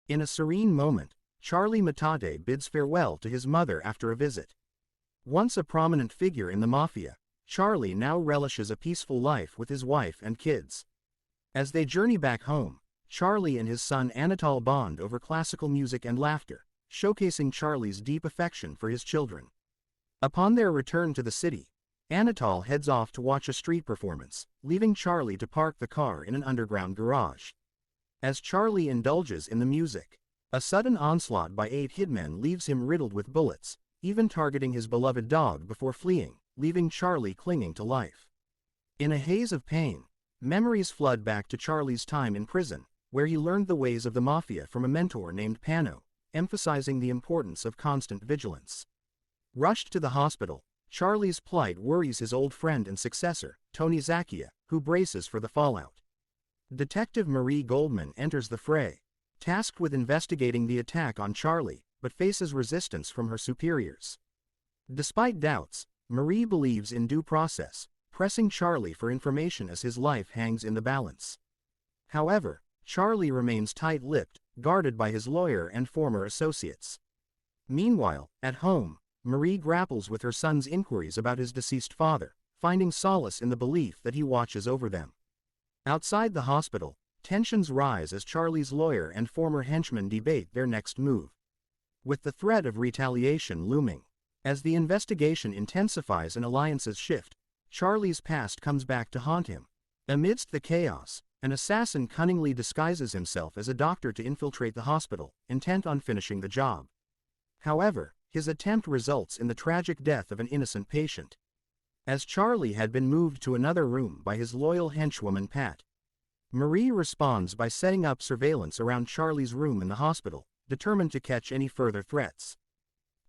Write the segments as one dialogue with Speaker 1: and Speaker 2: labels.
Speaker 1: In a serene moment, Charlie Matate bids farewell to his mother after a visit. Once a prominent figure in the Mafia, Charlie now relishes a peaceful life with his wife and kids. As they journey back home, Charlie and his son Anatol bond over classical music and laughter, showcasing Charlie's deep affection for his children. Upon their return to the city, Anatol heads off to watch a street performance, leaving Charlie to park the car in an underground garage. As Charlie indulges in the music, a sudden onslaught by 8 hitmen leaves him riddled with bullets, even targeting his beloved dog before fleeing, leaving Charlie clinging to life. In a haze of pain, memories flood back to Charlie's time in prison, where he learned the ways of the Mafia from a mentor named Pano, emphasizing the importance of constant vigilance. Rushed to the hospital, Charlie's plight worries his old friend and successor, Tony Zacchia, who braces for the fallout. Detective Marie Goldman enters the fray, tasked with investigating the attack on Charlie, but faces resistance from her superiors. Despite doubts, Marie believes in due process, pressing Charlie for information as his life hangs in the balance. However, Charlie remains tight-lipped, guarded by his lawyer and former associates. Meanwhile, at home, Marie grapples with her son's inquiries about his deceased father, finding solace in the belief that he watches over them. Outside the hospital, tensions rise as Charlie's lawyer and former henchmen debate their next move, with the threat of retaliation looming. As the investigation intensifies and alliances shift, Charlie's past comes back to haunt him. Amidst the chaos, an assassin cunningly disguises himself as a doctor to infiltrate the hospital, intent on finishing the job. However, his attempt results in the tragic death of an innocent patient. As Charlie had been moved to another room by his loyal henchwoman Pat, Marie responds by setting up surveillance around Charlie's room in the hospital, determined to catch any further threats.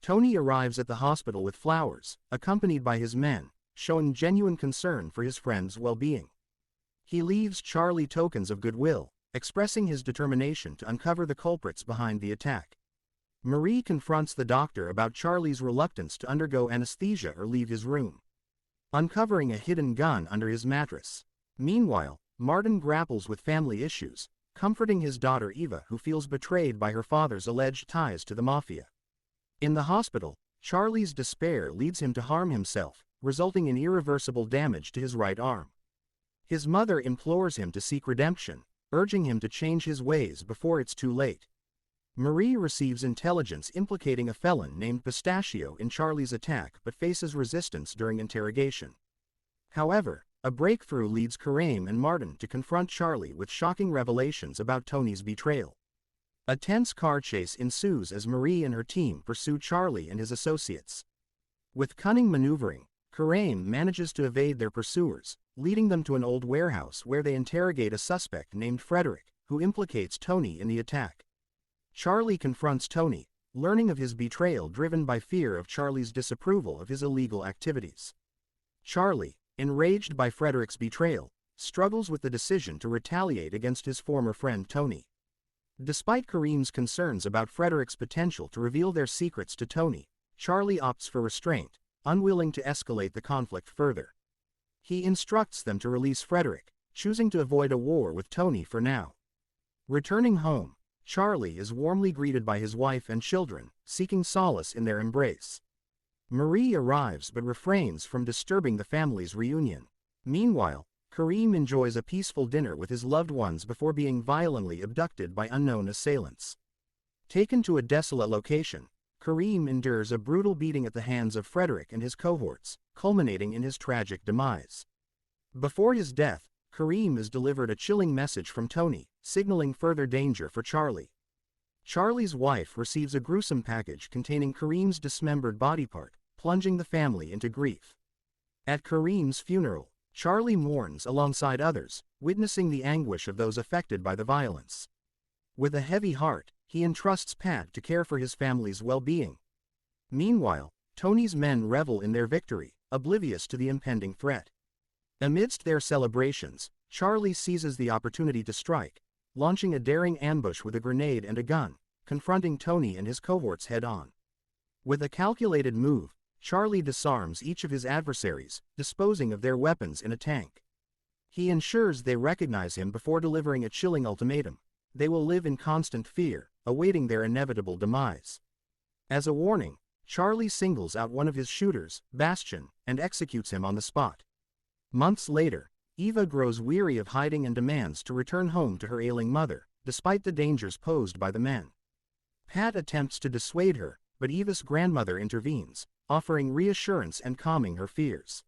Speaker 1: Tony arrives at the hospital with flowers, accompanied by his men, showing genuine concern for his friend's well-being. He leaves Charlie tokens of goodwill, expressing his determination to uncover the culprits behind the attack. Marie confronts the doctor about Charlie's reluctance to undergo anesthesia or leave his room, uncovering a hidden gun under his mattress. Meanwhile, Martin grapples with family issues, comforting his daughter Eva, who feels betrayed by her father's alleged ties to the Mafia. In the hospital, Charlie's despair leads him to harm himself, resulting in irreversible damage to his right arm. His mother implores him to seek redemption, urging him to change his ways before it's too late. Marie receives intelligence implicating a felon named Pistachio in Charlie's attack but faces resistance during interrogation. However, a breakthrough leads Kareem and Martin to confront Charlie with shocking revelations about Tony's betrayal. A tense car chase ensues as Marie and her team pursue Charlie and his associates. With cunning maneuvering, Kareem manages to evade their pursuers, leading them to an old warehouse where they interrogate a suspect named Frederick, who implicates Tony in the attack. Charlie confronts Tony, learning of his betrayal driven by fear of Charlie's disapproval of his illegal activities. Charlie, enraged by Frederick's betrayal, struggles with the decision to retaliate against his former friend Tony. Despite Kareem's concerns about Frederick's potential to reveal their secrets to Tony, Charlie opts for restraint, unwilling to escalate the conflict further. He instructs them to release Frederick, choosing to avoid a war with Tony for now. Returning home, Charlie is warmly greeted by his wife and children, seeking solace in their embrace. Marie arrives but refrains from disturbing the family's reunion. Meanwhile, Kareem enjoys a peaceful dinner with his loved ones before being violently abducted by unknown assailants. Taken to a desolate location, Kareem endures a brutal beating at the hands of Frederick and his cohorts, culminating in his tragic demise. Before his death, Kareem is delivered a chilling message from Tony, signaling further danger for Charlie. Charlie's wife receives a gruesome package containing Kareem's dismembered body part, plunging the family into grief. At Kareem's funeral, Charlie mourns alongside others, witnessing the anguish of those affected by the violence. With a heavy heart, he entrusts Pat to care for his family's well-being. Meanwhile, Tony's men revel in their victory, oblivious to the impending threat. Amidst their celebrations, Charlie seizes the opportunity to strike, launching a daring ambush with a grenade and a gun, confronting Tony and his cohorts head-on. With a calculated move, Charlie disarms each of his adversaries, disposing of their weapons in a tank. He ensures they recognize him before delivering a chilling ultimatum: they will live in constant fear, awaiting their inevitable demise. As a warning, Charlie singles out one of his shooters, Bastian, and executes him on the spot. Months later, Eva grows weary of hiding and demands to return home to her ailing mother, despite the dangers posed by the men. Pat attempts to dissuade her, but Eva's grandmother intervenes, offering reassurance and calming her fears.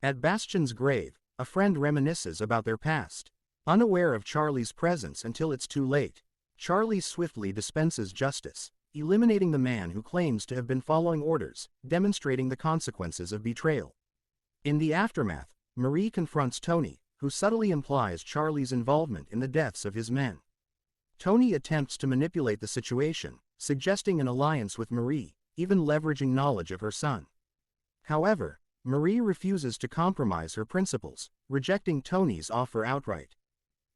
Speaker 1: At Bastian's grave, a friend reminisces about their past. Unaware of Charlie's presence until it's too late, Charlie swiftly dispenses justice, eliminating the man who claims to have been following orders, demonstrating the consequences of betrayal. In the aftermath, Marie confronts Tony, who subtly implies Charlie's involvement in the deaths of his men. Tony attempts to manipulate the situation, suggesting an alliance with Marie, even leveraging knowledge of her son. However, Marie refuses to compromise her principles, rejecting Tony's offer outright.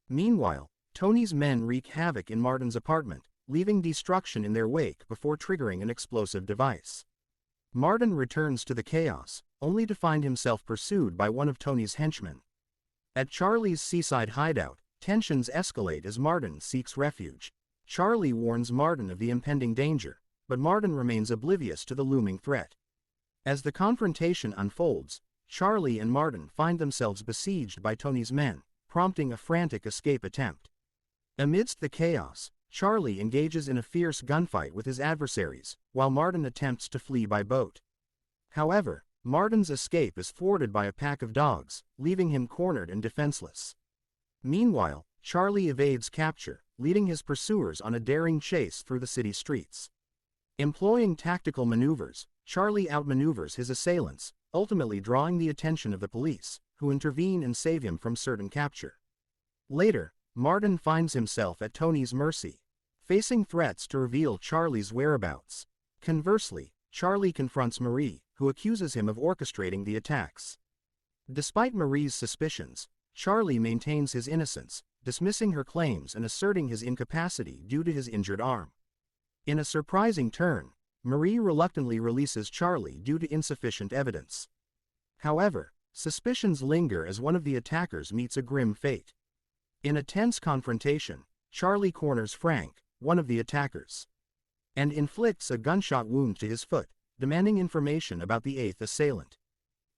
Speaker 1: Meanwhile, Tony's men wreak havoc in Martin's apartment, leaving destruction in their wake before triggering an explosive device. Martin returns to the chaos, only to find himself pursued by one of Tony's henchmen. At Charlie's seaside hideout, tensions escalate as Martin seeks refuge. Charlie warns Martin of the impending danger, but Martin remains oblivious to the looming threat. As the confrontation unfolds, Charlie and Martin find themselves besieged by Tony's men, prompting a frantic escape attempt. Amidst the chaos, Charlie engages in a fierce gunfight with his adversaries, while Martin attempts to flee by boat. However, Martin's escape is thwarted by a pack of dogs, leaving him cornered and defenseless. Meanwhile, Charlie evades capture, leading his pursuers on a daring chase through the city streets. Employing tactical maneuvers, Charlie outmaneuvers his assailants, ultimately drawing the attention of the police, who intervene and save him from certain capture. Later, Martin finds himself at Tony's mercy, facing threats to reveal Charlie's whereabouts. Conversely, Charlie confronts Marie, who accuses him of orchestrating the attacks. Despite Marie's suspicions, Charlie maintains his innocence, dismissing her claims and asserting his incapacity due to his injured arm. In a surprising turn, Marie reluctantly releases Charlie due to insufficient evidence. However, suspicions linger as one of the attackers meets a grim fate. In a tense confrontation, Charlie corners Frank, one of the attackers, and inflicts a gunshot wound to his foot, demanding information about the eighth assailant.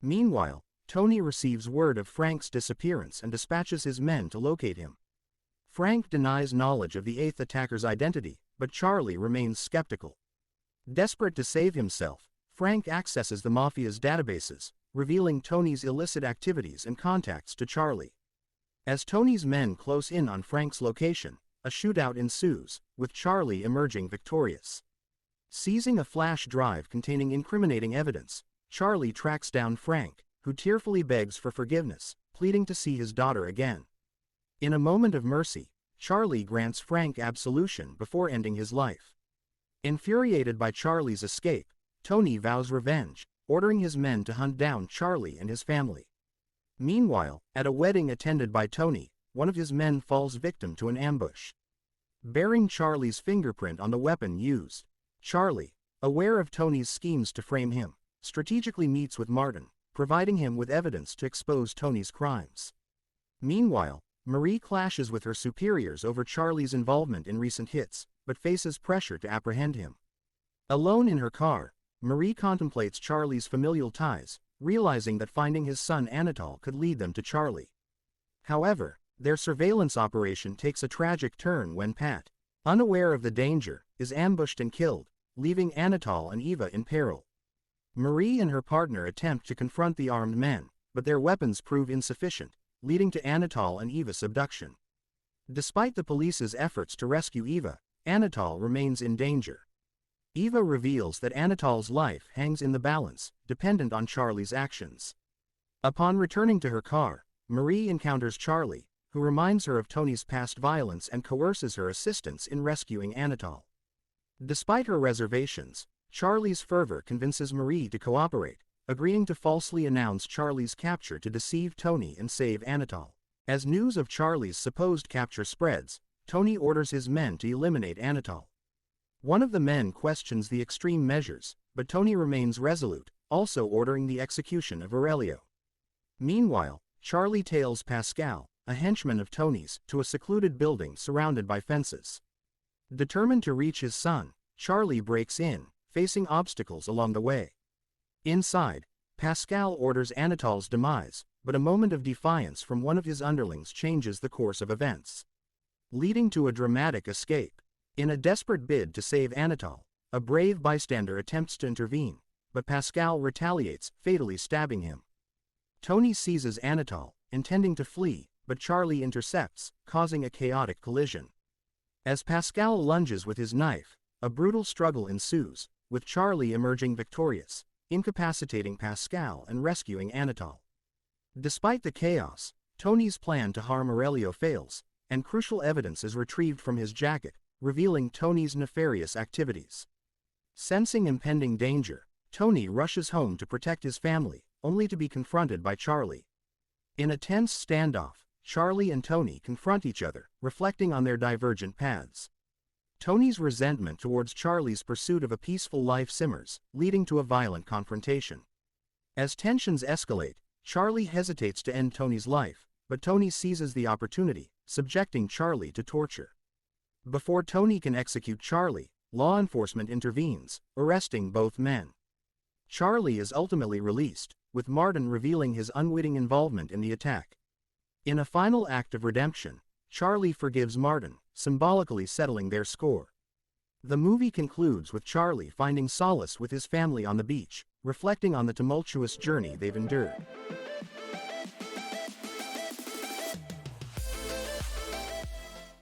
Speaker 1: Meanwhile, Tony receives word of Frank's disappearance and dispatches his men to locate him. Frank denies knowledge of the eighth attacker's identity, but Charlie remains skeptical. Desperate to save himself, Frank accesses the Mafia's databases, revealing Tony's illicit activities and contacts to Charlie. As Tony's men close in on Frank's location, a shootout ensues, with Charlie emerging victorious. Seizing a flash drive containing incriminating evidence, Charlie tracks down Frank, who tearfully begs for forgiveness, pleading to see his daughter again. In a moment of mercy, Charlie grants Frank absolution before ending his life. Infuriated by Charlie's escape, Tony vows revenge, ordering his men to hunt down Charlie and his family. Meanwhile, at a wedding attended by Tony, one of his men falls victim to an ambush. Bearing Charlie's fingerprint on the weapon used, Charlie, aware of Tony's schemes to frame him, strategically meets with Martin, providing him with evidence to expose Tony's crimes. Meanwhile, Marie clashes with her superiors over Charlie's involvement in recent hits, but faces pressure to apprehend him. Alone in her car, Marie contemplates Charlie's familial ties, realizing that finding his son Anatol could lead them to Charlie. However, their surveillance operation takes a tragic turn when Pat, unaware of the danger, is ambushed and killed, leaving Anatol and Eva in peril. Marie and her partner attempt to confront the armed men, but their weapons prove insufficient, leading to Anatol and Eva's abduction. Despite the police's efforts to rescue Eva, Anatol remains in danger. Eva reveals that Anatol's life hangs in the balance, dependent on Charlie's actions. Upon returning to her car, Marie encounters Charlie, who reminds her of Tony's past violence and coerces her assistance in rescuing Anatol. Despite her reservations, Charlie's fervor convinces Marie to cooperate, agreeing to falsely announce Charlie's capture to deceive Tony and save Anatol. As news of Charlie's supposed capture spreads, Tony orders his men to eliminate Anatol. One of the men questions the extreme measures, but Tony remains resolute, also ordering the execution of Aurelio. Meanwhile, Charlie tails Pascal, a henchman of Tony's, to a secluded building surrounded by fences. Determined to reach his son, Charlie breaks in, facing obstacles along the way. Inside, Pascal orders Anatol's demise, but a moment of defiance from one of his underlings changes the course of events, leading to a dramatic escape. In a desperate bid to save Anatol, a brave bystander attempts to intervene, but Pascal retaliates, fatally stabbing him. Tony seizes Anatol, intending to flee, but Charlie intercepts, causing a chaotic collision. As Pascal lunges with his knife, a brutal struggle ensues, with Charlie emerging victorious, incapacitating Pascal and rescuing Anatol. Despite the chaos, Tony's plan to harm Aurelio fails, and crucial evidence is retrieved from his jacket, revealing Tony's nefarious activities. Sensing impending danger, Tony rushes home to protect his family, only to be confronted by Charlie. In a tense standoff, Charlie and Tony confront each other, reflecting on their divergent paths. Tony's resentment towards Charlie's pursuit of a peaceful life simmers, leading to a violent confrontation. As tensions escalate, Charlie hesitates to end Tony's life, but Tony seizes the opportunity, subjecting Charlie to torture. Before Tony can execute Charlie, law enforcement intervenes, arresting both men. Charlie is ultimately released, with Martin revealing his unwitting involvement in the attack. In a final act of redemption, Charlie forgives Martin, symbolically settling their score. The movie concludes with Charlie finding solace with his family on the beach, reflecting on the tumultuous journey they've endured.